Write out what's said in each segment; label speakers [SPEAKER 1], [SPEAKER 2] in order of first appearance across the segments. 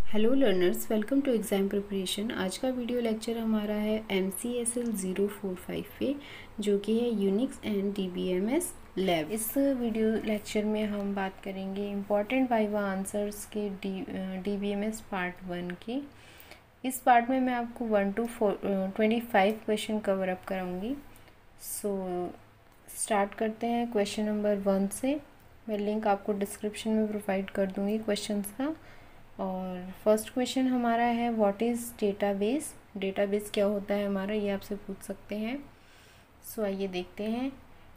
[SPEAKER 1] Hello learners, welcome to exam preparation. आज का video lecture हमारा है MCSL 045 पे, जो कि है यूनिक्स एंड DBMS लैब। इस वीडियो लेक्चर में हम बात करेंगे इम्पॉर्टेंट वाइवा आंसर्स के DBMS पार्ट 1 के। इस पार्ट में मैं आपको 1 to 25 क्वेश्चन कवर अप कराऊंगी। सो स्टार्ट करते हैं क्वेश्चन नंबर 1 से। मैं लिंक आपको डिस्क्रिप्शन में प्रोवाइड कर दूँगी क्वेश्चंस का। और फर्स्ट क्वेश्चन हमारा है व्हाट इज़ डेटाबेस। डेटाबेस क्या होता है हमारा, ये आपसे पूछ सकते हैं। सो आइए देखते हैं।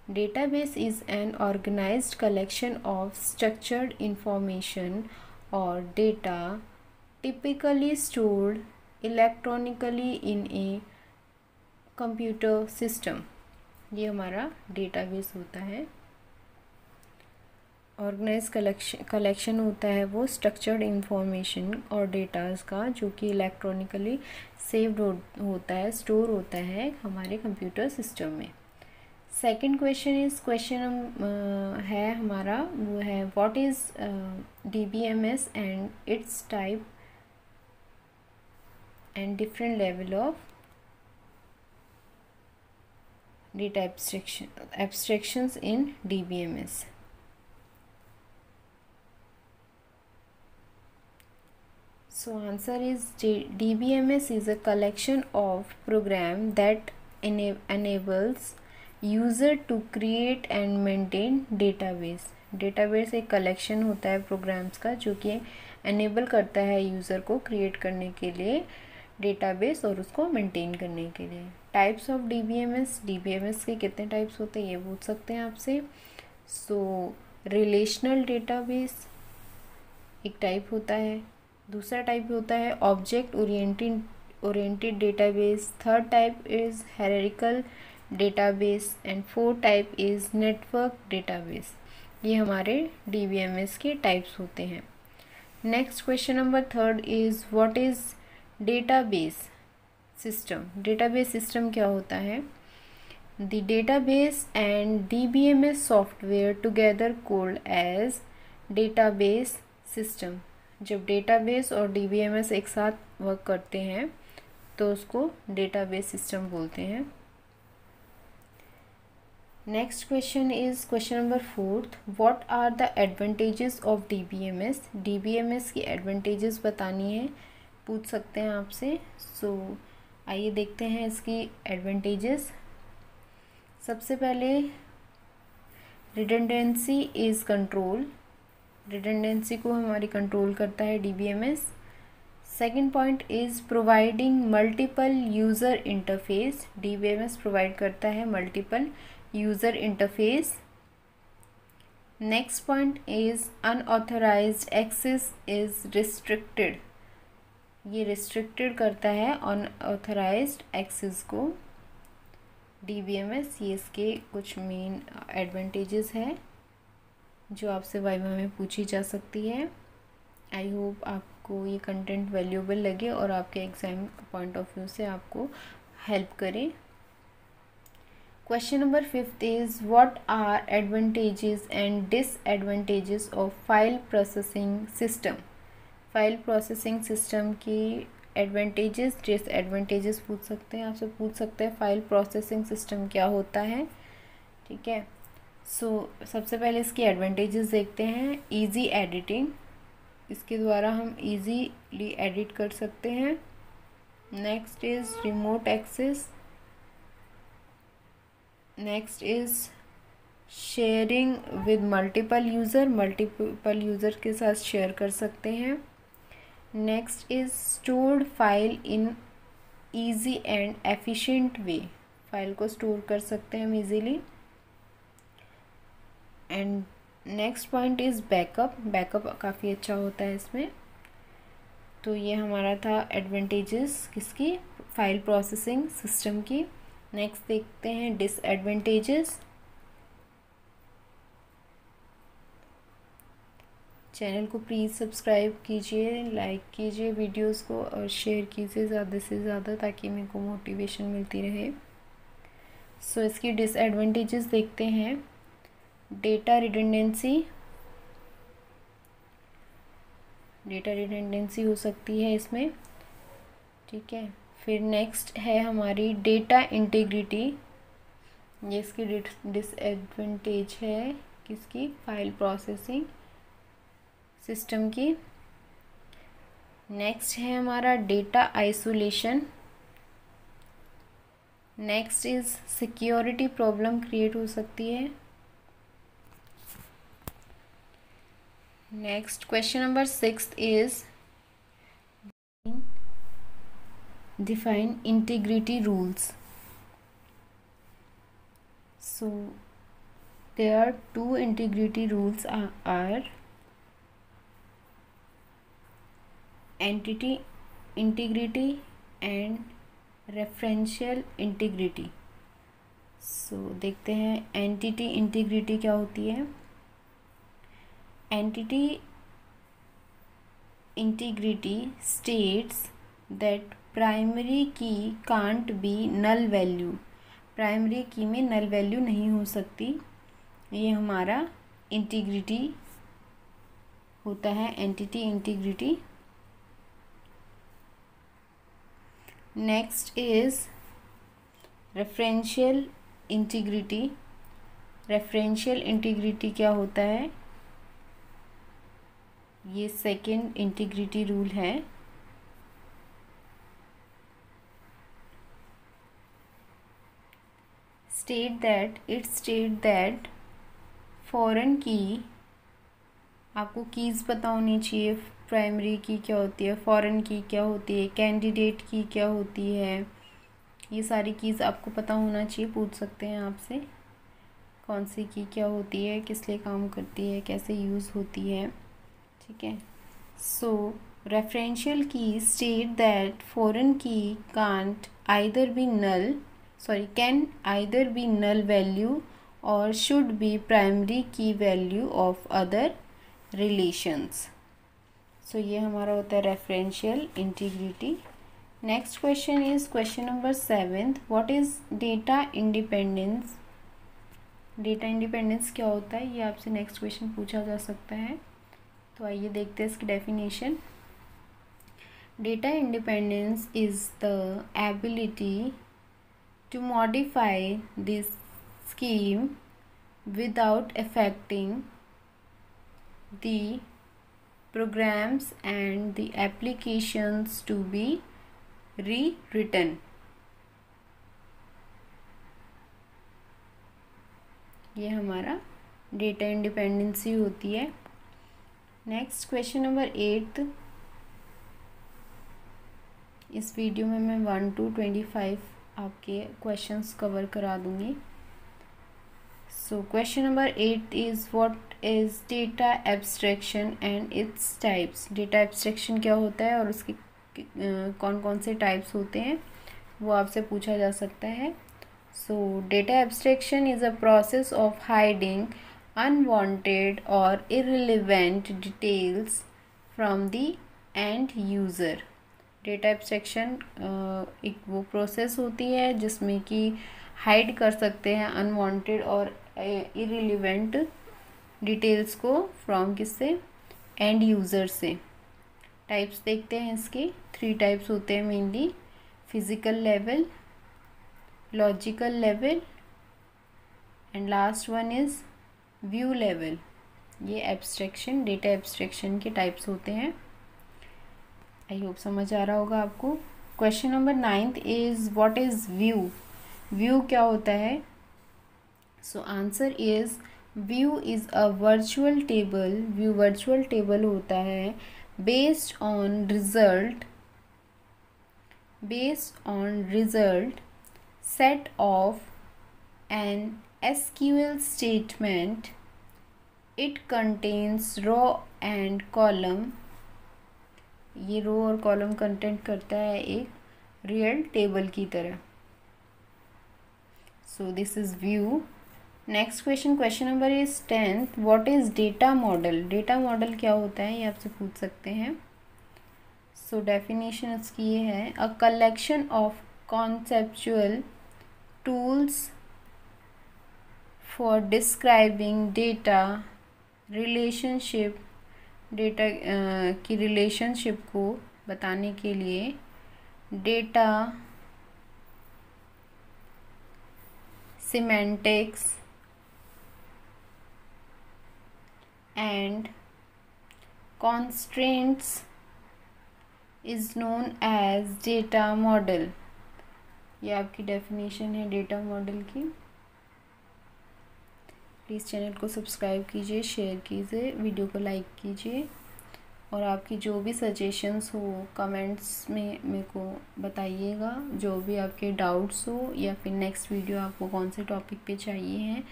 [SPEAKER 1] Database is an organised collection of structured information और data typically stored electronically in a computer system. ये हमारा डेटाबेस होता है। ऑर्गेनाइज कलेक्शन होता है वो स्ट्रक्चर्ड इंफॉर्मेशन और डेटाज का, जो कि इलेक्ट्रॉनिकली सेव्ड होता है, स्टोर होता है हमारे कंप्यूटर सिस्टम में। सेकंड क्वेश्चन है हमारा, वो है what is DBMS and it's type and different level of data abstractions in DBMS। So answer is DBMS is a collection of program that enables user to create and maintain database। database एक collection होता है programs का, जो कि enable करता है user को create करने के लिए database और उसको maintain करने के लिए। types of DBMS के कितने types होते हैं ये पूछ सकते हैं आपसे। So relational database एक टाइप होता है। दूसरा टाइप होता है object oriented database. Third type is hierarchical database and fourth type is network database. ये हमारे DBMS के टाइप्स होते हैं। Next question number third is what is database system. Database system क्या होता है? The database and DBMS software together called as database system. जब database और DBMS एक साथ वर्क करते हैं तो उसको डेटाबेस सिस्टम बोलते हैं। Next question is question number fourth, what are the advantages of DBMS। DBMS की एडवांटेजेस बतानी है, पूछ सकते हैं आपसे। सो आइए देखते हैं इसकी एडवांटेजेस। सबसे पहले रिडंडेंसी इज़ कंट्रोल। रिडंडेंसी को हमारी कंट्रोल करता है DBMS। Second point is providing multiple user interface. DBMS provide करता है multiple user interface. Next point is unauthorized access is restricted. ये रिस्ट्रिक्टेड करता है अनऑथराइज्ड एक्सेस को DBMS। ये इसके कुछ मेन एडवांटेजेस है जो आपसे वाइवा में पूछी जा सकती है। आई होप आपको ये कंटेंट वैल्यूएबल लगे और आपके एग्ज़ाम पॉइंट ऑफ व्यू से आपको हेल्प करे। Question number fifth is what are advantages and disadvantages of file processing system. File processing system की एडवांटेजेस डिसएडवांटेजेस पूछ सकते हैं, आपसे पूछ सकते हैं फाइल प्रोसेसिंग सिस्टम क्या होता है। ठीक है, सबसे पहले इसकी एडवांटेजेस देखते हैं। इजी एडिटिंग, इसके द्वारा हम इजीली एडिट कर सकते हैं। Next is remote access. Next is sharing with multiple user के साथ शेयर कर सकते हैं। Next is stored file in easy and efficient way. File को स्टोर कर सकते हैं हम easily. And next point is backup. Backup काफ़ी अच्छा होता है इसमें। तो ये हमारा था एडवांटेजेस किसकी, फाइल प्रोसेसिंग सिस्टम की। नेक्स्ट देखते हैं डिसएडवांटेजेस। चैनल को प्लीज़ सब्सक्राइब कीजिए, लाइक कीजिए वीडियोस को और शेयर कीजिए ज़्यादा से ज़्यादा, ताकि मेरे को मोटिवेशन मिलती रहे। सो इसकी डिसएडवांटेजेस देखते हैं। डेटा रिडंडेंसी, डेटा रिडंडेंसी हो सकती है इसमें, ठीक है। फिर नेक्स्ट है हमारी डेटा इंटीग्रिटी। ये इसकी डिसएडवांटेज है किसकी, फाइल प्रोसेसिंग सिस्टम की। नेक्स्ट है हमारा data isolation. Next is security problem create हो सकती है। Next question number 6 is define integrity rules. So there are two integrity rules are entity integrity and referential integrity. So देखते हैं entity integrity क्या होती है। entity integrity states that primary key can't be null value, primary key में null value नहीं हो सकती। ये हमारा इंटीग्रिटी होता है, entity integrity. Next is referential integrity. Referential integrity क्या होता है, ये सेकेंड इंटीग्रिटी रूल है। स्टेट दैट फॉरेन की, आपको कीज़ पता होनी चाहिए, प्राइमरी की क्या होती है, फॉरेन की क्या होती है, कैंडिडेट की क्या होती है, ये सारी कीज़ आपको पता होना चाहिए। पूछ सकते हैं आपसे कौन सी की क्या होती है, किस लिए काम करती है, कैसे यूज़ होती है, ठीक है। So referential key state that foreign key can't either be null, can either be null value or should be primary key value of other relations. So ये हमारा होता है referential integrity. Next question is question number 7. What is data independence? Data independence क्या होता है, ये आपसे next question पूछा जा सकता है। तो आइए देखते हैं इसकी definition. Data independence is the ability to modify this scheme without affecting the programs and the applications to be rewritten. ये हमारा डेटा इंडिपेंडेंसी होती है। Next question number 8। इस वीडियो में मैं 1 to 25 आपके क्वेश्चंस कवर करा दूंगी। So question number 8 is what is data abstraction and its types. Data abstraction क्या होता है और उसके कौन कौन से टाइप्स होते हैं, वो आपसे पूछा जा सकता है। So data abstraction is a process of hiding unwanted और irrelevant details from the end user. Data abstraction एक वो प्रोसेस होती है जिसमें कि हाइड कर सकते हैं अनवांटेड और इररिलेवेंट डिटेल्स को फ्रॉम किससे, एंड यूज़र से। टाइप्स देखते हैं इसके। 3 टाइप्स होते हैं mainly, physical level, logical level and last one is view level. ये एब्स्ट्रैक्शन, डेटा एब्स्ट्रैक्शन के टाइप्स होते हैं। आई होप समझ आ रहा होगा आपको। Question number 9 is what is view. View क्या होता है। So answer is view is a virtual table. View virtual table होता है based on result set of an SQL statement. It contains row and column. ये row और column content करता है एक रियल टेबल की तरह। So this is view. Next question, question number is 10th। What is data model. Data model क्या होता है, ये आपसे पूछ सकते हैं। सो डेफिनेशन इसकी ये है, अ collection of conceptual tools for describing data relationship data की रिलेशनशिप को बताने के लिए data semantics and constraints is known as data model। ये आपकी डेफिनेशन है डेटा मॉडल की। प्लीज़ चैनल को सब्सक्राइब कीजिए, शेयर कीजिए, वीडियो को लाइक कीजिए और आपकी जो भी सजेशंस हो कमेंट्स में मेरे को बताइएगा। जो भी आपके डाउट्स हो या फिर नेक्स्ट वीडियो आपको कौन से टॉपिक पे चाहिए हैं,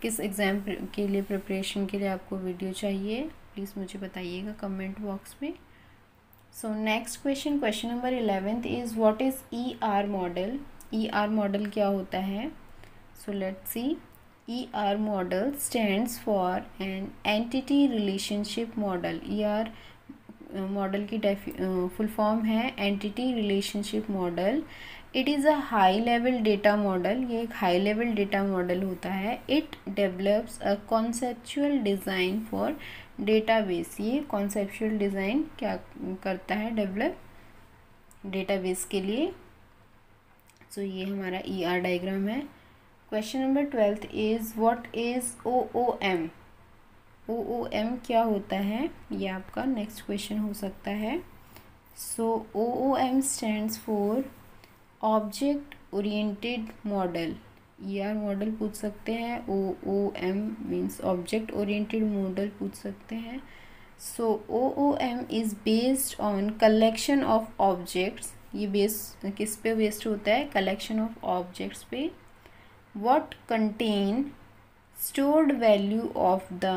[SPEAKER 1] किस एग्ज़ाम के लिए प्रिपरेशन के लिए आपको वीडियो चाहिए, प्लीज़ मुझे बताइएगा कमेंट बॉक्स में। So next question number 11 is what is ER model. ER model क्या होता है? So let's see. ER model stands for an entity relationship model. ER model की फुल फॉर्म है entity relationship model. It is a high level data model. ये एक high level data model होता है। It develops a conceptual design for database. ये conceptual design क्या करता है? डेवलप डेटाबेस के लिए। सो ये हमारा ER डायग्राम है। Question number 12 is what is OOM। OOM क्या होता है? ये आपका नेक्स्ट क्वेश्चन हो सकता है। सो OOM stands for object oriented model. ER model पूछ सकते हैं। OOM means object oriented model पूछ सकते हैं। सो OOM is based on collection of objects. ये बेस किस पे बेस्ड होता है? कलेक्शन ऑफ ऑब्जेक्ट्स पे। What contain stored value of the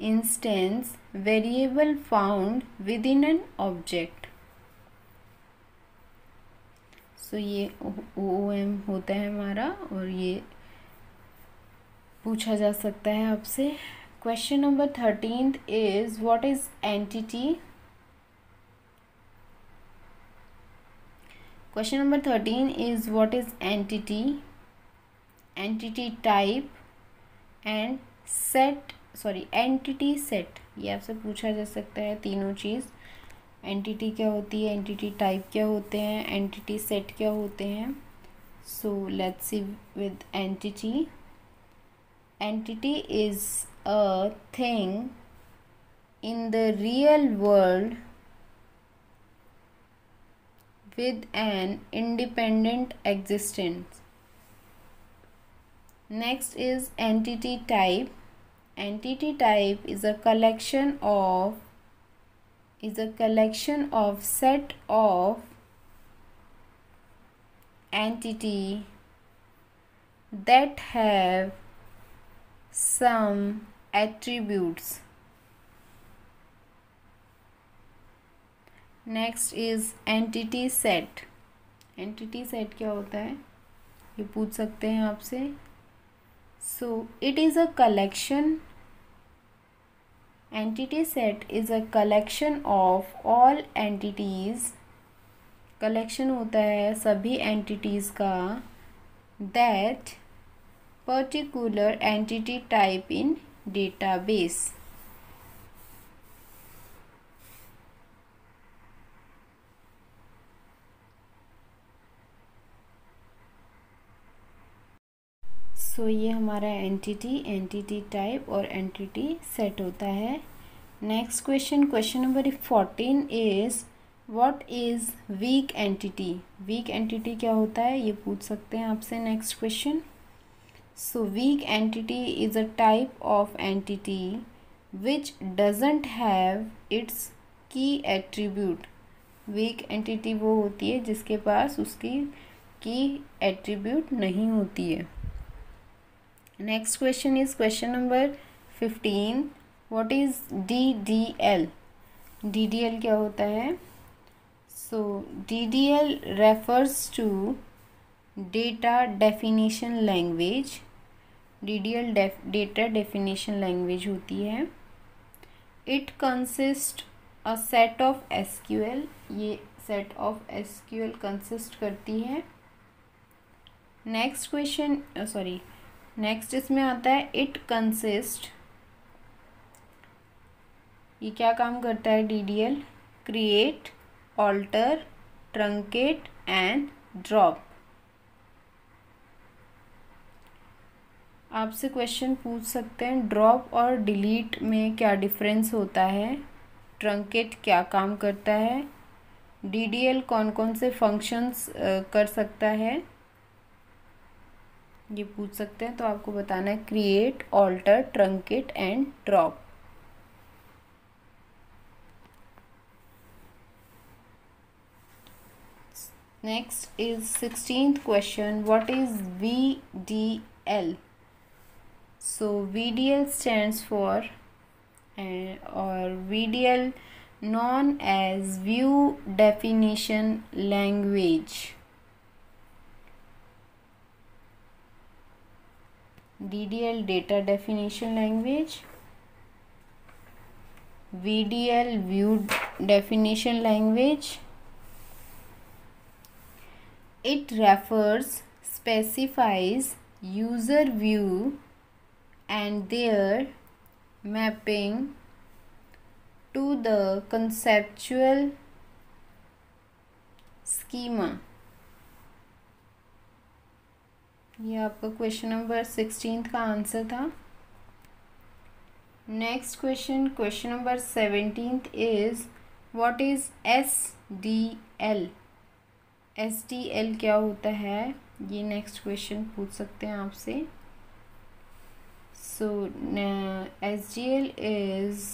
[SPEAKER 1] instance variable found within an object। सो ये OOM होता है हमारा और ये पूछा जा सकता है आपसे। Question number 13 is what is entity. Question number 13 is what is entity, entity type and set, entity set. ये आपसे पूछा जा सकता है तीनों चीज़। एंटिटी क्या होती है, एंटिटी टाइप क्या होते हैं, एंटिटी सेट क्या होते हैं। So let's see with entity. Entity is a thing in the real world with an independent existence। Next is entity type। Entity type is a collection of set of entity that have some attributes। Next is entity set. Entity set क्या होता है ये पूछ सकते हैं आपसे। So it is a collection, entity set is a collection of all entities. Collection होता है सभी एंटिटीज़ का that particular entity type in database. So ये हमारा एंटिटी टाइप और एंटिटी सेट होता है। Next question number 14 is what is weak entity. Weak entity क्या होता है ये पूछ सकते हैं आपसे। Next question. So weak entity is a type of entity which doesn't have it's की एट्रीब्यूट। वीक एंटिटी वो होती है जिसके पास उसकी की एट्रीब्यूट नहीं होती है। Next question is question number 15 what is DDL। DDL क्या होता है? So DDL refers to data definition language. DDL data definition language होती है। It consist a set of SQL। ये सेट ऑफ SQL कंसिस्ट करती है। नेक्स्ट क्वेश्चन नेक्स्ट इसमें आता है इट कंसिस्ट ये क्या काम करता है DDL? Create, alter, truncate and drop. आपसे क्वेश्चन पूछ सकते हैं ड्रॉप और डिलीट में क्या डिफरेंस होता है, ट्रंकेट क्या काम करता है, DDL कौन कौन से फंक्शंस कर सकता है, ये पूछ सकते हैं। तो आपको बताना है create, alter, truncate and drop. Next is 16th question. What is VDL? So VDL stands for or VDL known as View Definition Language. DDL Data Definition Language, VDL View Definition Language. It refers, specifies user view and their mapping to the conceptual schema. ये आपका question number 16 का answer था। Next question, question number 17 is what is SDL? SDL क्या होता है, ये next question पूछ सकते हैं आपसे। सो SDL is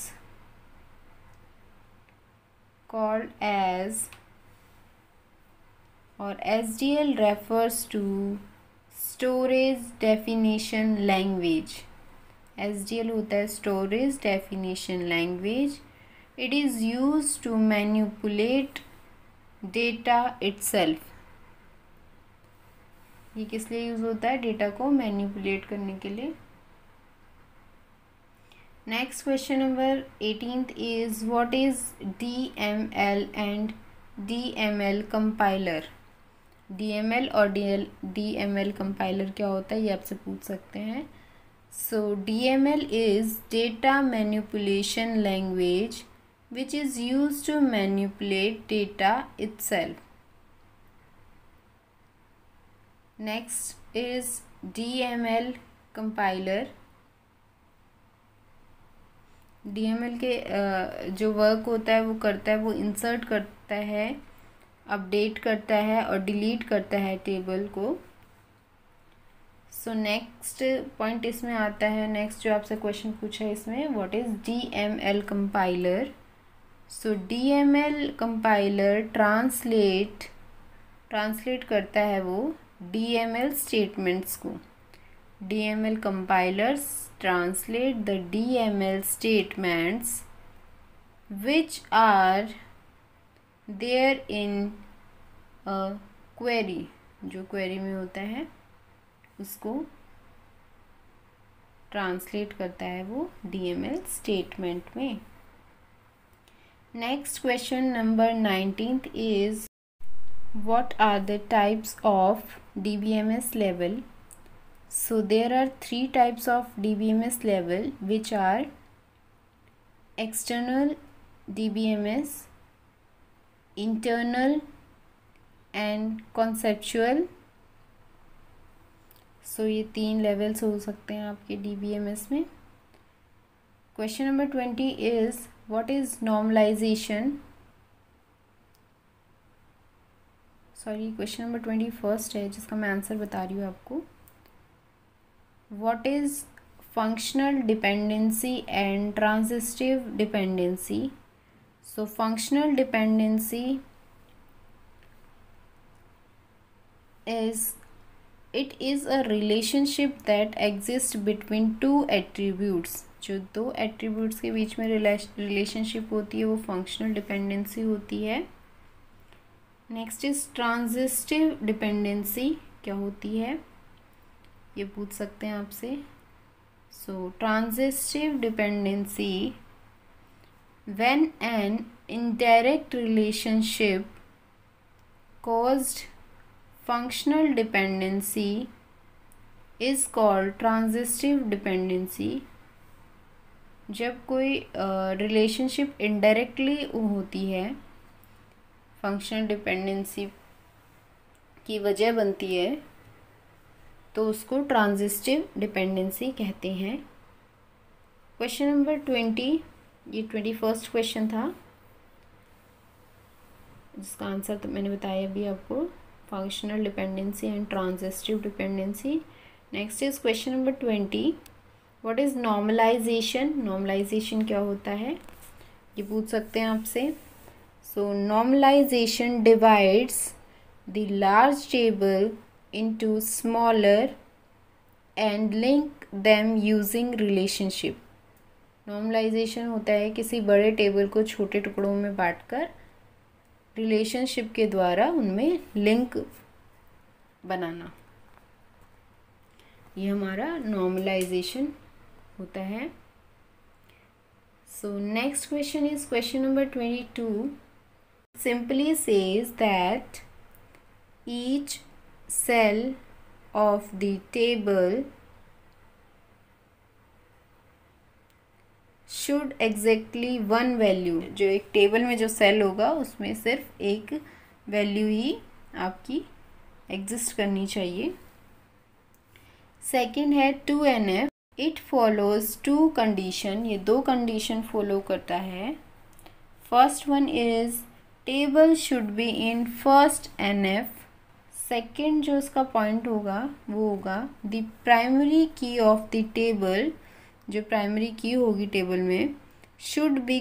[SPEAKER 1] called as, or SDL refers to storage definition language. SDL होता है storage definition language. It is used to manipulate data itself. ये किस लिए यूज होता है? डेटा को मैनिपुलेट करने के लिए। Next question number 18th is what is DML and DML compiler? DML और DML कंपाइलर क्या होता है, ये आपसे पूछ सकते हैं। सो DML is data manipulation language which is used to manipulate data itself. Next is DML compiler. DML के जो वर्क होता है वो करता है, वो इंसर्ट करता है, अपडेट करता है और डिलीट करता है टेबल को। सो नेक्स्ट पॉइंट इसमें आता है, नेक्स्ट जो आपसे क्वेश्चन पूछा है इसमें, what is DML compiler? So DML compiler translate करता है वो DML स्टेटमेंट्स को। DML compilers translate the DML statements which are there in a query, जो query में होता है उसको ट्रांसलेट करता है वो DML स्टेटमेंट में। Next question number 19th is what are the types of DBMS level? So there are 3 types of DBMS level, which are external DBMS, internal and conceptual. So ये 3 levels हो सकते हैं आपके DBMS में। Question number 20 is what is normalization? Sorry, question number 21 है जिसका मैं answer बता रही हूँ आपको। What is functional dependency and transitive dependency? So functional dependency is a relationship that exists between two attributes. जो 2 attributes के बीच में relationship होती है वो functional dependency होती है। नेक्स्ट इज ट्रांजिटिव डिपेंडेंसी, क्या होती है ये पूछ सकते हैं आपसे। So transitive dependency when an indirect relationship caused functional dependency is called transitive dependency. जब कोई रिलेशनशिप इनडायरेक्टली होती है, फंक्शनल डिपेंडेंसी की वजह बनती है, तो उसको ट्रांजिस्टिव डिपेंडेंसी कहते हैं। क्वेश्चन नंबर 20, ये 21st क्वेश्चन था, जिसका आंसर तो मैंने बताया अभी आपको, functional dependency and transitive dependency. Next is question number 20, what is normalisation. Normalisation क्या होता है, ये पूछ सकते हैं आपसे। So normalisation divides the large table into smaller and link them using relationship। Normalisation होता है किसी बड़े टेबल को छोटे टुकड़ों में बांटकर रिलेशनशिप के द्वारा उनमें लिंक बनाना, ये हमारा नॉर्मलाइजेशन होता है। So next question is question number 22, simply says that each cell of the table should exactly one value। जो एक टेबल में जो सेल होगा उसमें सिर्फ एक वैल्यू ही आपकी एग्जिस्ट करनी चाहिए। सेकंड है 2NF, इट फॉलोज 2 कंडीशन, ये 2 कंडीशन फॉलो करता है। First one is table should be in first NF। Second जो इसका पॉइंट होगा वो होगा द प्राइमरी की ऑफ द टेबल, जो प्राइमरी की होगी टेबल में, should be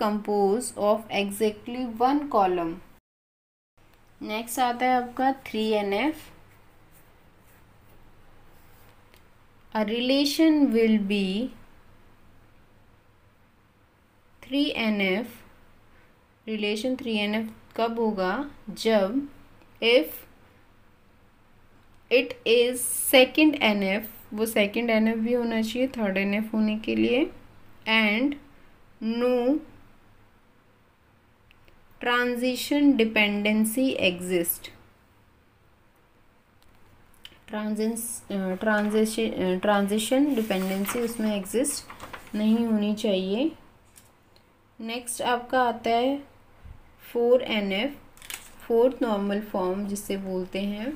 [SPEAKER 1] compose of exactly 1 column. Next आता है आपका 3NF, a relation will B 3NF। Relation 3NF कब होगा, जब if it is second NF, वो सेकेंड NF भी होना चाहिए थर्ड NF होने के लिए, and no transition dependency exist. Transition dependency उसमें एग्जिस्ट नहीं होनी चाहिए। नेक्स्ट आपका आता है 4NF, फोर्थ नॉर्मल फॉर्म जिसे बोलते हैं।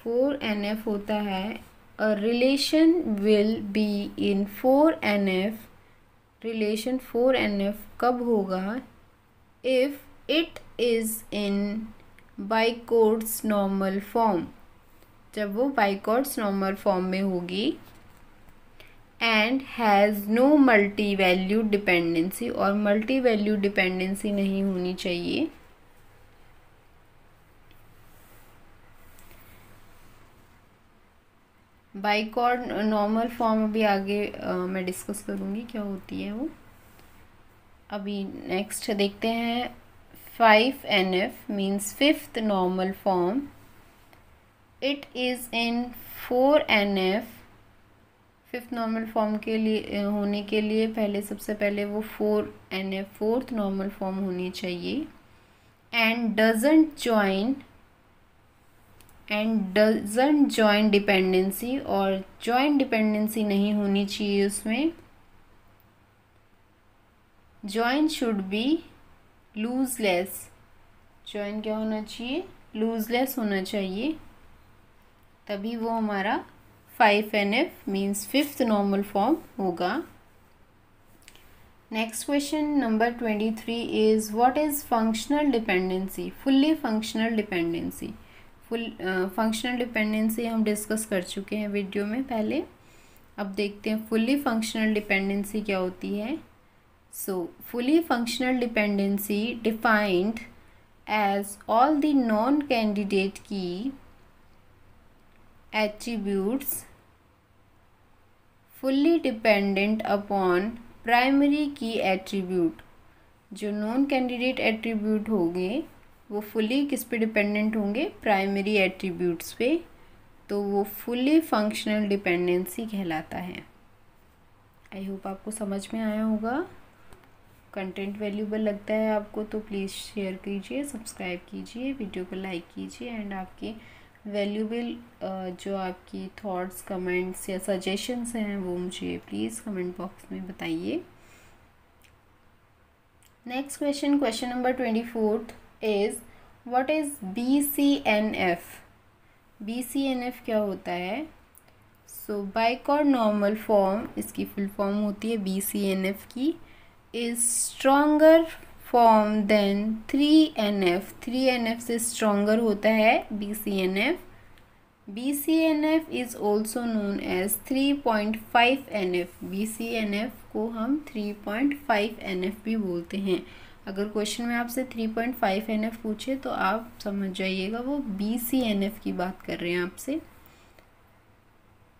[SPEAKER 1] 4NF होता है a relation will be in 4NF। Relation 4NF कब होगा, if it is in Boyce Codd normal form, जब वो बाइकोट्स नॉर्मल फॉर्म में होगी, and has no multi value dependency, और मल्टी वैल्यू डिपेंडेंसी नहीं होनी चाहिए। बाइकॉर्ड नॉर्मल फॉर्म अभी आगे मैं डिस्कस करूँगी क्या होती है वो। अभी नेक्स्ट देखते हैं 5NF means fifth normal form, it is in 4NF। Fifth normal form के लिए होने के लिए पहले सबसे पहले वो 4NF फोर्थ नॉर्मल फॉर्म होनी चाहिए, एंड डजंट जॉइन डिपेंडेंसी, और जॉइन डिपेंडेंसी नहीं होनी चाहिए उसमें। Join should be lossless, join क्या होना चाहिए, लूजलेस होना चाहिए, तभी वो हमारा 5NF means fifth normal form होगा। Next question number 23 is what is functional dependency. Fully functional dependency, functional dependency हम डिस्कस कर चुके हैं वीडियो में पहले। अब देखते हैं फुल्ली फंक्शनल डिपेंडेंसी क्या होती है। So fully functional dependency defined as all the non candidate key attributes fully dependent upon primary key attribute। जो नॉन कैंडिडेट एट्रीब्यूट होंगे वो फुली किस पे डिपेंडेंट होंगे, प्राइमरी एट्रीब्यूट्स पे, तो वो फुली फंक्शनल डिपेंडेंसी कहलाता है। आई होप आपको समझ में आया होगा। कंटेंट वैल्यूबल लगता है आपको तो प्लीज़ शेयर कीजिए, सब्सक्राइब कीजिए, वीडियो को लाइक कीजिए, एंड आपके वैल्यूबल जो आपकी थॉट्स, कमेंट्स या सजेशंस हैं वो मुझे प्लीज़ कमेंट बॉक्स में बताइए। Next question, question number 24 is what is BCNF? BCNF क्या होता है? सो बाइकॉर्ड नॉर्मल फॉर्म, इसकी फुल फॉर्म होती है BCNF की, is stronger form then 3NF। 3NF से स्ट्रॉन्गर होता है BCNF। BCNF is also known as 3.5NF। BCNF को हम 3.5NF भी बोलते हैं। अगर क्वेश्चन में आपसे 3.5NF पूछे तो आप समझ जाइएगा वो BCNF की बात कर रहे हैं आपसे।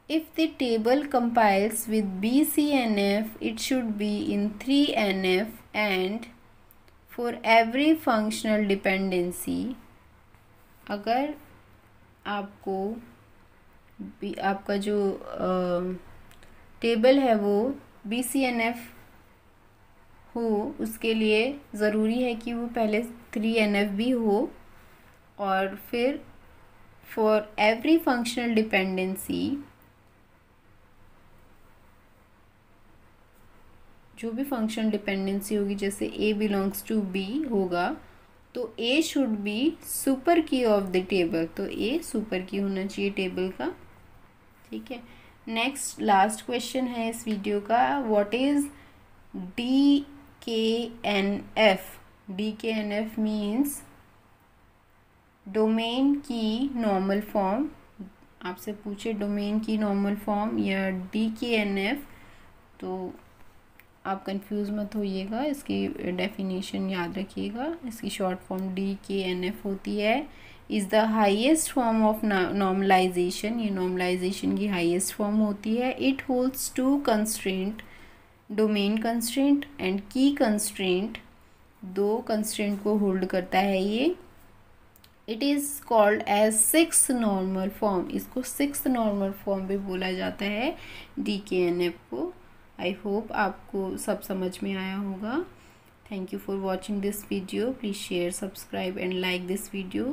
[SPEAKER 1] If the table compiles with BCNF, it should be in 3NF, and for every functional dependency, अगर आपको आपका जो टेबल है वो BCNF हो, उसके लिए ज़रूरी है कि वो पहले 3NF भी हो, और फिर for every functional dependency, जो भी फंक्शनल डिपेंडेंसी होगी, जैसे A बिलोंग्स टू B होगा तो A शुड बी सुपर की ऑफ द टेबल, तो A सुपर की होना चाहिए टेबल का। ठीक है, नेक्स्ट लास्ट क्वेश्चन है इस वीडियो का, what is DKNF? DKNF means domain की नॉर्मल फॉर्म। आपसे पूछे डोमेन की नॉर्मल फॉर्म या DKNF तो आप कंफ्यूज मत होइएगा, इसकी डेफिनेशन याद रखिएगा। इसकी शॉर्ट फॉर्म DKNF होती है, is the highest form of normalization. ये नॉर्मलाइजेशन की हाईएस्ट फॉर्म होती है। It holds two constraint, domain constraint and key constraint. दो कंस्ट्रेंट को होल्ड करता है ये। It is called as sixth normal form. इसको सिक्स्थ नॉर्मल फॉर्म भी बोला जाता है DKNF को। आई होप आपको सब समझ में आया होगा। Thank you for watching this video. Please share, subscribe and like this video.